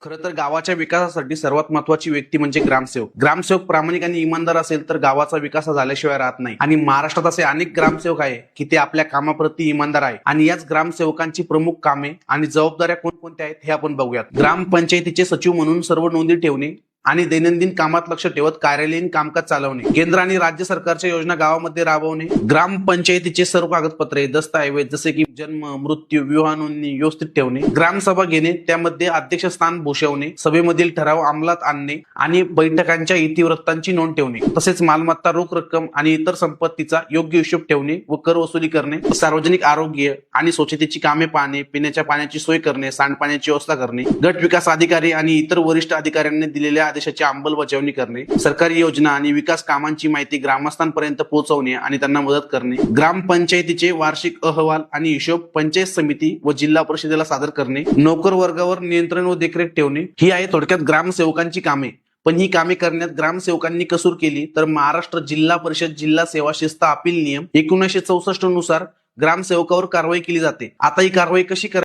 खरं तर गावाच्या विकासासाठी सर्वात महत्वाची व्यक्ती म्हणजे ग्रामसेवक. ग्रामसेवक प्रामाणिक आणि इमानदार असेल तर गावाचा विकास झाल्याशिवाय राहत नाही. आणि महाराष्ट्रात असे अनेक ग्रामसेवक आहे की ते आपल्या कामाप्रती इमानदार आहे. आणि याच ग्रामसेवकांची प्रमुख कामे आणि जबाबदाऱ्या कोणकोणत्या आहेत हे आपण बघूयात. ग्रामपंचायतीचे सचिव म्हणून सर्व नोंदी ठेवणे आणि दैनंदिन कामात लक्ष ठेवत कार्यालयीन कामकाज चालवणे, केंद्र आणि राज्य सरकारच्या योजना गावामध्ये राबवणे, ग्रामपंचायतीचे सर्व कागदपत्रे दस्तऐवज जसे की जन्म, मृत्यू, विवाह नोंदणी व्यवस्थित ठेवणे, ग्रामसभा घेणे, त्यामध्ये अध्यक्षस्थान भूषवणे, सभेमधील ठराव अंमलात आणणे आणि बैठकांच्या इतिवृत्तांची नोंद ठेवणे, तसेच मालमत्ता, रोख रक्कम आणि इतर संपत्तीचा योग्य हिशोब ठेवणे व कर वसुली करणे, सार्वजनिक आरोग्य आणि स्वच्छतेची कामे पाहणे, पिण्याच्या पाण्याची सोय करणे, सांडपाण्याची व्यवस्था करणे, गट विकास अधिकारी आणि इतर वरिष्ठ अधिकाऱ्यांनी दिलेल्या आदेशाची अंमलबजावणी करणे, सरकारी योजना आणि विकास कामांची माहिती ग्रामस्थांपर्यंत पोहोचवणे आणि त्यांना मदत करणे, ग्रामपंचायतीचे वार्षिक अहवाल आणि हिशोब पंचायत समिती व जिल्हा परिषदेला सादर करणे, नोकर वर्गावर नियंत्रण व देखरेख ठेवणे, ही आहे थोडक्यात ग्रामसेवकांची कामे. पण ही कामे करण्यात ग्रामसेवकांनी कसूर केली तर महाराष्ट्र जिल्हा परिषद जिल्हा सेवा शिस्त अपील नियम 1964 नुसार ग्रामसेवकावर कारवाई केली जाते. आता ही कारवाई कशी